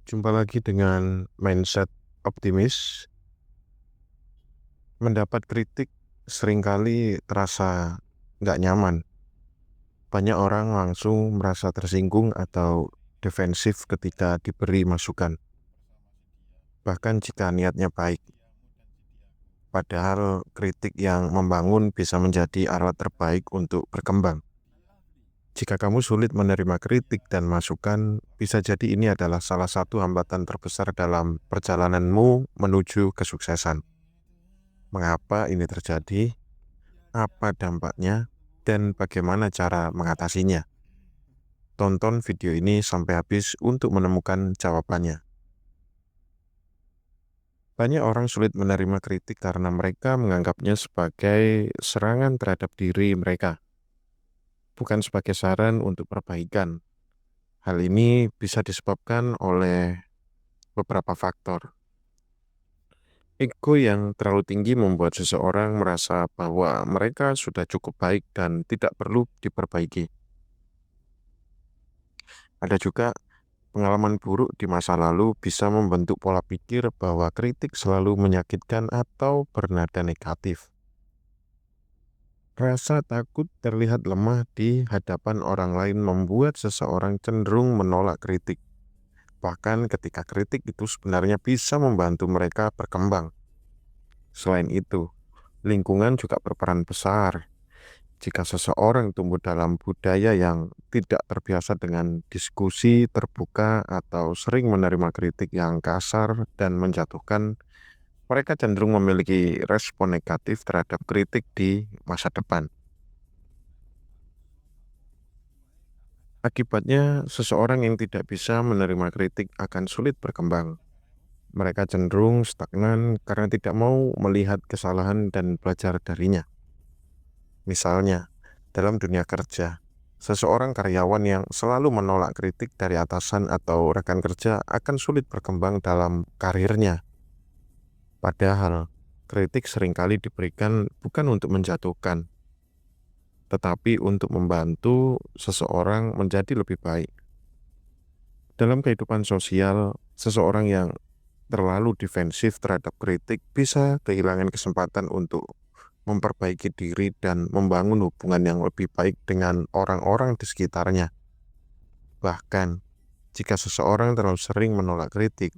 Jumpa lagi dengan mindset optimis. Mendapat kritik seringkali terasa nggak nyaman. Banyak orang langsung merasa tersinggung atau defensif ketika diberi masukan. Bahkan jika niatnya baik. Padahal kritik yang membangun bisa menjadi alat terbaik untuk berkembang. Jika kamu sulit menerima kritik dan masukan, bisa jadi ini adalah salah satu hambatan terbesar dalam perjalananmu menuju kesuksesan. Mengapa ini terjadi? Apa dampaknya? Dan bagaimana cara mengatasinya? Tonton video ini sampai habis untuk menemukan jawabannya. Banyak orang sulit menerima kritik karena mereka menganggapnya sebagai serangan terhadap diri mereka, bukan sebagai saran untuk perbaikan. Hal ini bisa disebabkan oleh beberapa faktor. Ego yang terlalu tinggi membuat seseorang merasa bahwa mereka sudah cukup baik dan tidak perlu diperbaiki. Ada juga pengalaman buruk di masa lalu bisa membentuk pola pikir bahwa kritik selalu menyakitkan atau bernada negatif. Rasa takut terlihat lemah di hadapan orang lain membuat seseorang cenderung menolak kritik. Bahkan ketika kritik itu sebenarnya bisa membantu mereka berkembang. Selain itu, lingkungan juga berperan besar. Jika seseorang tumbuh dalam budaya yang tidak terbiasa dengan diskusi terbuka atau sering menerima kritik yang kasar dan menjatuhkan, mereka cenderung memiliki respon negatif terhadap kritik di masa depan. Akibatnya, seseorang yang tidak bisa menerima kritik akan sulit berkembang. Mereka cenderung stagnan karena tidak mau melihat kesalahan dan belajar darinya. Misalnya, dalam dunia kerja, seseorang karyawan yang selalu menolak kritik dari atasan atau rekan kerja akan sulit berkembang dalam karirnya. Padahal, kritik seringkali diberikan bukan untuk menjatuhkan, tetapi untuk membantu seseorang menjadi lebih baik. Dalam kehidupan sosial, seseorang yang terlalu defensif terhadap kritik bisa kehilangan kesempatan untuk memperbaiki diri dan membangun hubungan yang lebih baik dengan orang-orang di sekitarnya. Bahkan, jika seseorang terlalu sering menolak kritik,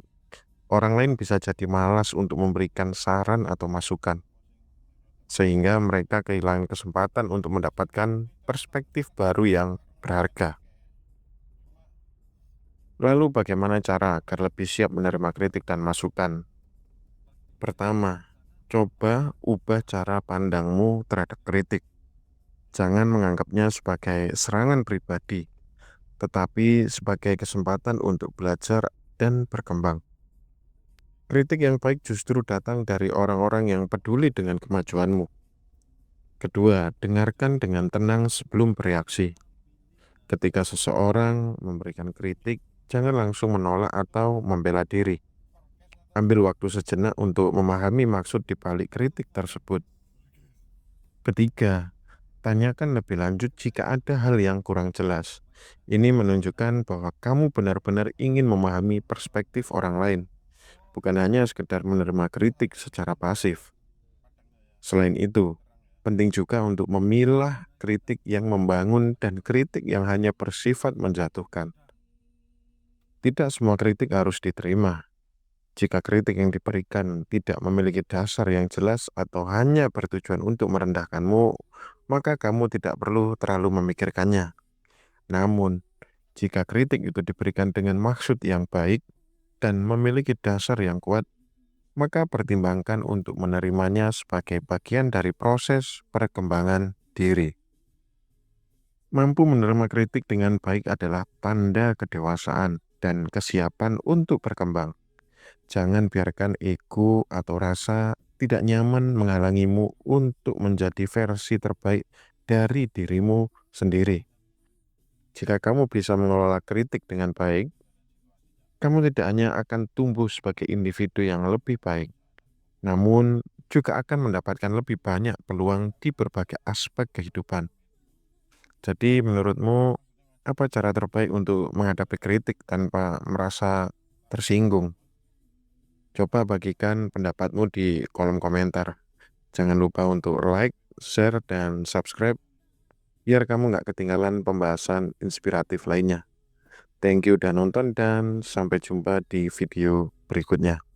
orang lain bisa jadi malas untuk memberikan saran atau masukan, sehingga mereka kehilangan kesempatan untuk mendapatkan perspektif baru yang berharga. Lalu bagaimana cara agar lebih siap menerima kritik dan masukan? Pertama, coba ubah cara pandangmu terhadap kritik. Jangan menganggapnya sebagai serangan pribadi, tetapi sebagai kesempatan untuk belajar dan berkembang. Kritik yang baik justru datang dari orang-orang yang peduli dengan kemajuanmu. Kedua, dengarkan dengan tenang sebelum bereaksi. Ketika seseorang memberikan kritik, jangan langsung menolak atau membela diri. Ambil waktu sejenak untuk memahami maksud di balik kritik tersebut. Ketiga, tanyakan lebih lanjut jika ada hal yang kurang jelas. Ini menunjukkan bahwa kamu benar-benar ingin memahami perspektif orang lain, bukan hanya sekedar menerima kritik secara pasif. Selain itu, penting juga untuk memilah kritik yang membangun dan kritik yang hanya bersifat menjatuhkan. Tidak semua kritik harus diterima. Jika kritik yang diberikan tidak memiliki dasar yang jelas atau hanya bertujuan untuk merendahkanmu, maka kamu tidak perlu terlalu memikirkannya. Namun, jika kritik itu diberikan dengan maksud yang baik dan memiliki dasar yang kuat, maka pertimbangkan untuk menerimanya sebagai bagian dari proses perkembangan diri. Mampu menerima kritik dengan baik adalah tanda kedewasaan dan kesiapan untuk berkembang. Jangan biarkan ego atau rasa tidak nyaman menghalangimu untuk menjadi versi terbaik dari dirimu sendiri. Jika kamu bisa mengelola kritik dengan baik, kamu tidak hanya akan tumbuh sebagai individu yang lebih baik, namun juga akan mendapatkan lebih banyak peluang di berbagai aspek kehidupan. Jadi menurutmu, apa cara terbaik untuk menghadapi kritik tanpa merasa tersinggung. Coba bagikan pendapatmu di kolom komentar. Jangan lupa untuk like, share, dan subscribe biar kamu nggak ketinggalan pembahasan inspiratif lainnya. Thank you udah nonton dan sampai jumpa di video berikutnya.